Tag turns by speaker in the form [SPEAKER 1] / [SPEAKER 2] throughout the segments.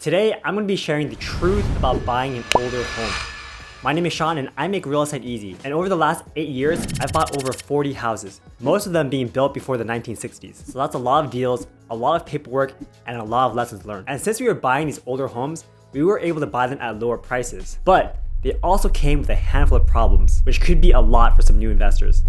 [SPEAKER 1] Today, I'm going to be sharing the truth about buying an older home. My name is Sean and I make real estate easy. And over the last 8 years, I've bought over 40 houses, most of them being built before the 1960s. So that's a lot of deals, a lot of paperwork, and a lot of lessons learned. And since we were buying these older homes, we were able to buy them at lower prices. But they also came with a handful of problems, which could be a lot for some new investors.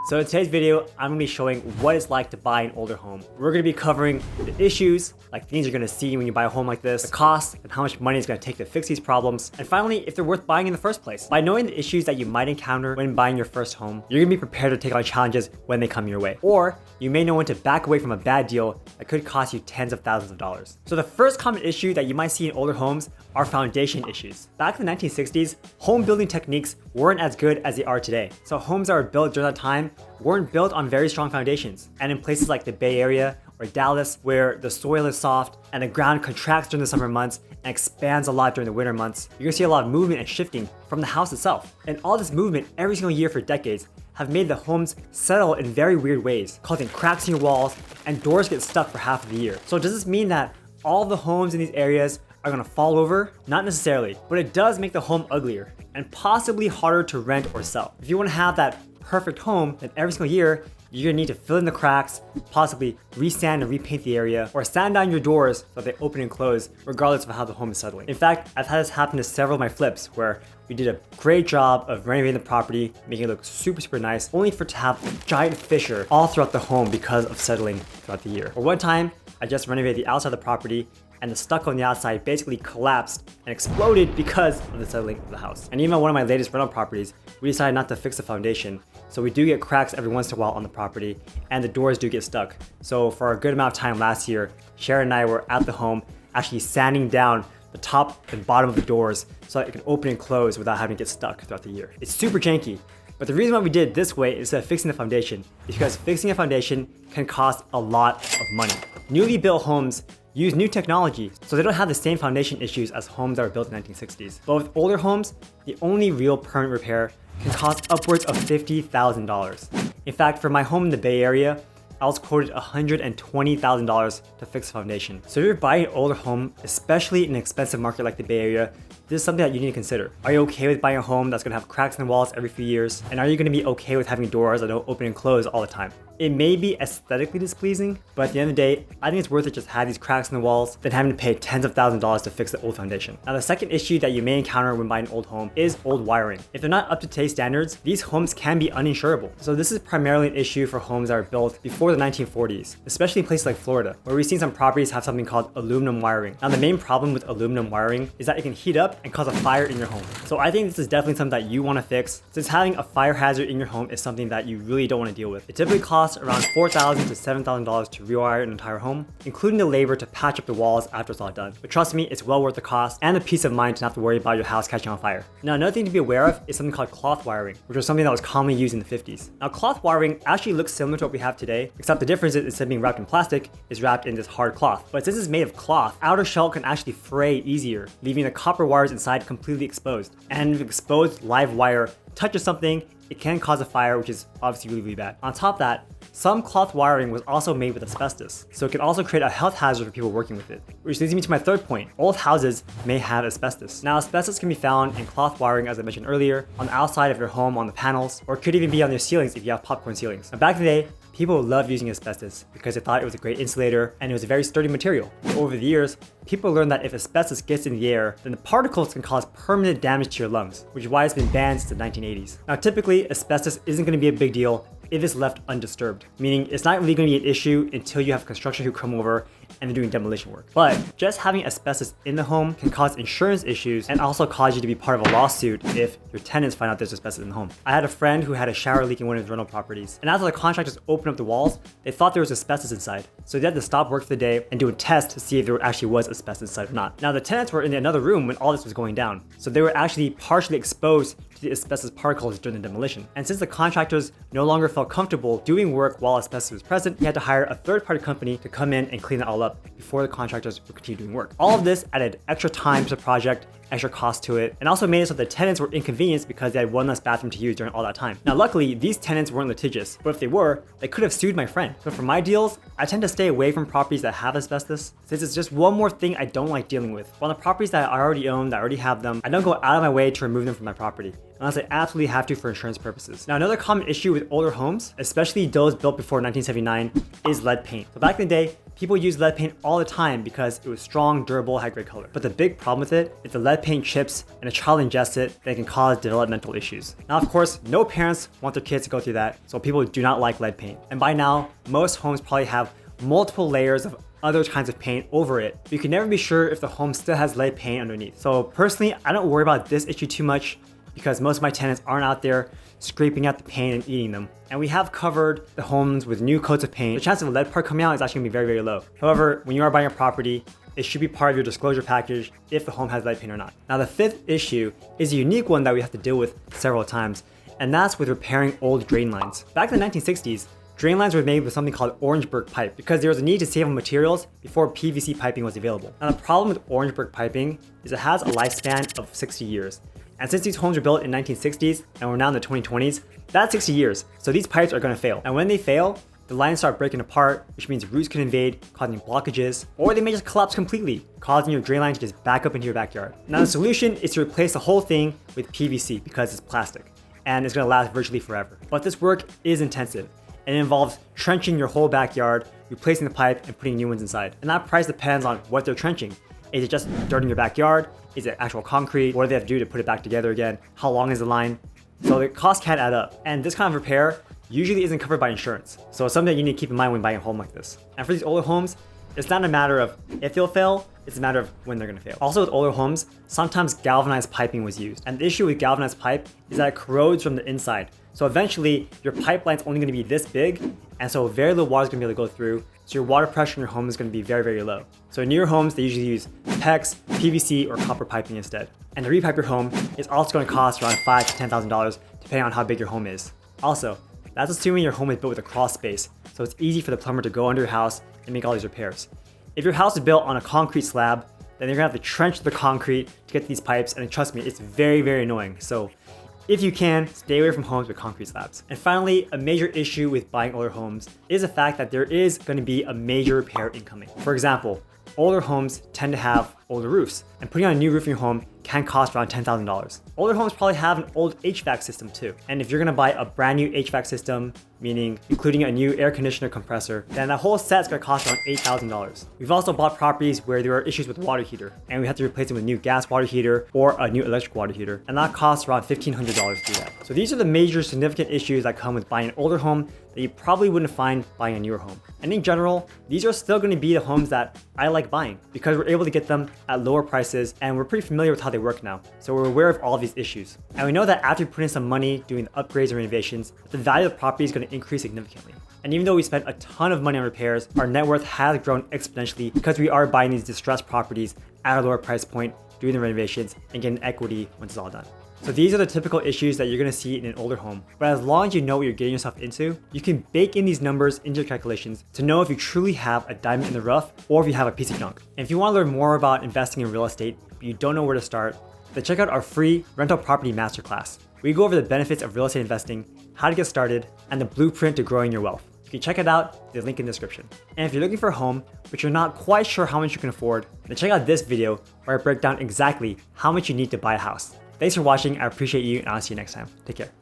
[SPEAKER 1] So in today's video, I'm gonna be showing what it's like to buy an older home. We're gonna be covering the issues, like things you're gonna see when you buy a home like this, the costs, and how much money it's gonna take to fix these problems, and finally, if they're worth buying in the first place. By knowing the issues that you might encounter when buying your first home, you're gonna be prepared to take on challenges when they come your way. Or you may know when to back away from a bad deal that could cost you tens of thousands of dollars. So the first common issue that you might see in older homes are foundation issues. Back in the 1960s, home building techniques weren't as good as they are today. So homes that were built during that time weren't built on very strong foundations. And in places like the Bay Area or Dallas, where the soil is soft and the ground contracts during the summer months and expands a lot during the winter months, you're gonna see a lot of movement and shifting from the house itself. And all this movement every single year for decades have made the homes settle in very weird ways, causing cracks in your walls and doors get stuck for half of the year. So does this mean that all the homes in these areas are gonna fall over? Not necessarily, but it does make the home uglier and possibly harder to rent or sell. If you wanna have that perfect home, then every single year, you're gonna need to fill in the cracks, possibly resand and repaint the area, or sand down your doors so that they open and close, regardless of how the home is settling. In fact, I've had this happen to several of my flips where we did a great job of renovating the property, making it look super nice, only for it to have a giant fissure all throughout the home because of settling throughout the year. Or one time, I just renovated the outside of the property and the stucco on the outside basically collapsed and exploded because of the settling of the house. And even on one of my latest rental properties, we decided not to fix the foundation. So we do get cracks every once in a while on the property and the doors do get stuck. So for a good amount of time last year, Sharon and I were at the home actually sanding down the top and bottom of the doors so that it can open and close without having to get stuck throughout the year. It's super janky, but the reason why we did it this way instead of fixing the foundation is because fixing a foundation can cost a lot of money. Newly built homes use new technology, so they don't have the same foundation issues as homes that were built in the 1960s. But with older homes, the only real permanent repair can cost upwards of $50,000. In fact, for my home in the Bay Area, I was quoted $120,000 to fix the foundation. So if you're buying an older home, especially in an expensive market like the Bay Area, this is something that you need to consider. Are you okay with buying a home that's gonna have cracks in the walls every few years? And are you gonna be okay with having doors that don't open and close all the time? It may be aesthetically displeasing, but at the end of the day, I think it's worth it just to have these cracks in the walls than having to pay tens of thousands of dollars to fix the old foundation. Now, the second issue that you may encounter when buying an old home is old wiring. If they're not up to today's standards, these homes can be uninsurable. So this is primarily an issue for homes that are built before the 1940s, especially in places like Florida, where we've seen some properties have something called aluminum wiring. Now, the main problem with aluminum wiring is that it can heat up and cause a fire in your home. So I think this is definitely something that you want to fix, since having a fire hazard in your home is something that you really don't want to deal with. It typically costs around $4,000 to $7,000 to rewire an entire home, including the labor to patch up the walls after it's all done. But trust me, it's well worth the cost and the peace of mind to not have to worry about your house catching on fire. Now, another thing to be aware of is something called cloth wiring, which was something that was commonly used in the 50s. Now, cloth wiring actually looks similar to what we have today, except the difference is instead of being wrapped in plastic, it's wrapped in this hard cloth. But since it's made of cloth, outer shell can actually fray easier, leaving the copper wires inside completely exposed. And if exposed live wire touches something, it can cause a fire, which is obviously really bad. On top of that, some cloth wiring was also made with asbestos, so it can also create a health hazard for people working with it. Which leads me to my third point. Old houses may have asbestos. Now, asbestos can be found in cloth wiring, as I mentioned earlier, on the outside of your home, on the panels, or it could even be on your ceilings if you have popcorn ceilings. Now, back in the day, people loved using asbestos because they thought it was a great insulator and it was a very sturdy material. But over the years, people learned that if asbestos gets in the air, then the particles can cause permanent damage to your lungs, which is why it's been banned since the 1980s. Now, typically, asbestos isn't going to be a big deal if it's left undisturbed, meaning it's not really going to be an issue until you have construction who come over and they're doing demolition work. But just having asbestos in the home can cause insurance issues and also cause you to be part of a lawsuit if your tenants find out there's asbestos in the home. I had a friend who had a shower leak in one of his rental properties, and after the contractors opened up the walls, they thought there was asbestos inside. So they had to stop work for the day and do a test to see if there actually was asbestos inside or not. Now, the tenants were in another room when all this was going down, so they were actually partially exposed to the asbestos particles during the demolition. And since the contractors no longer felt comfortable doing work while asbestos was present, he had to hire a third-party company to come in and clean it all up before the contractors would continue doing work. All of this added extra time to the project extra cost to it, and also made it so the tenants were inconvenienced because they had one less bathroom to use during all that time. Now luckily, these tenants weren't litigious, but if they were, they could have sued my friend. So for my deals, I tend to stay away from properties that have asbestos, since it's just one more thing I don't like dealing with. But on the properties that I already own, that I already have them, I don't go out of my way to remove them from my property, unless I absolutely have to for insurance purposes. Now another common issue with older homes, especially those built before 1979, is lead paint. So back in the day, people used lead paint all the time because it was strong, durable, had great color. But the big problem with it is the lead paint chips and a child ingests it, then it can cause developmental issues. Now of course, no parents want their kids to go through that, so people do not like lead paint. And by now, most homes probably have multiple layers of other kinds of paint over it. But you can never be sure if the home still has lead paint underneath. So personally, I don't worry about this issue too much because most of my tenants aren't out there scraping out the paint and eating them. And we have covered the homes with new coats of paint. The chance of the lead part coming out is actually gonna be very, very low. However, when you are buying a property, it should be part of your disclosure package if the home has lead paint or not. Now the fifth issue is a unique one that we have to deal with several times, and that's with repairing old drain lines. Back in the 1960s, drain lines were made with something called Orangeburg pipe because there was a need to save on materials before PVC piping was available. Now the problem with Orangeburg piping is it has a lifespan of 60 years. And since these homes were built in 1960s and we're now in the 2020s, that's 60 years. So these pipes are gonna fail. And when they fail, the lines start breaking apart, which means roots can invade, causing blockages, or they may just collapse completely, causing your drain line to just back up into your backyard. Now the solution is to replace the whole thing with PVC because it's plastic, and it's gonna last virtually forever. But this work is intensive, and it involves trenching your whole backyard, replacing the pipe, and putting new ones inside. And that price depends on what they're trenching. Is it just dirt in your backyard? Is it actual concrete? What do they have to do to put it back together again? How long is the line? So the cost can add up. And this kind of repair usually isn't covered by insurance. So it's something that you need to keep in mind when buying a home like this. And for these older homes, it's not a matter of if they'll fail, it's a matter of when they're gonna fail. Also with older homes, sometimes galvanized piping was used. And the issue with galvanized pipe is that it corrodes from the inside. So eventually your pipeline's only gonna be this big, and so very little water is gonna be able to go through. So your water pressure in your home is gonna be very, very low. So in newer homes, they usually use PEX, PVC, or copper piping instead. And to repipe your home is also gonna cost around $5,000 to $10,000 depending on how big your home is. Also, that's assuming your home is built with a crawl space, so it's easy for the plumber to go under your house and make all these repairs. If your house is built on a concrete slab, then you're gonna have to trench the concrete to get to these pipes, and trust me, it's very, very annoying. So if you can, stay away from homes with concrete slabs. And finally, a major issue with buying older homes is the fact that there is going to be a major repair incoming. For example, older homes tend to have older roofs, and putting on a new roof in your home can cost around $10,000. Older homes probably have an old HVAC system too. And if you're gonna buy a brand new HVAC system, meaning including a new air conditioner compressor, then that whole set's gonna cost around $8,000. We've also bought properties where there are issues with the water heater, and we have to replace it with a new gas water heater or a new electric water heater, and that costs around $1,500 to do that. So these are the major significant issues that come with buying an older home that you probably wouldn't find buying a newer home. And in general, these are still gonna be the homes that I like buying because we're able to get them at lower prices, and we're pretty familiar with how they work now. So we're aware of all of these issues. And we know that after we put in some money doing the upgrades and renovations, the value of the property is going to increase significantly. And even though we spent a ton of money on repairs, our net worth has grown exponentially because we are buying these distressed properties at a lower price point, doing the renovations, and getting equity once it's all done. So these are the typical issues that you're going to see in an older home. But as long as you know what you're getting yourself into, you can bake in these numbers into your calculations to know if you truly have a diamond in the rough or if you have a piece of junk. And if you want to learn more about investing in real estate, but you don't know where to start, then check out our free rental property masterclass. We go over the benefits of real estate investing, how to get started, and the blueprint to growing your wealth. You can check it out, the link in the description. And if you're looking for a home, but you're not quite sure how much you can afford, then check out this video where I break down exactly how much you need to buy a house. Thanks for watching, I appreciate you, and I'll see you next time. Take care.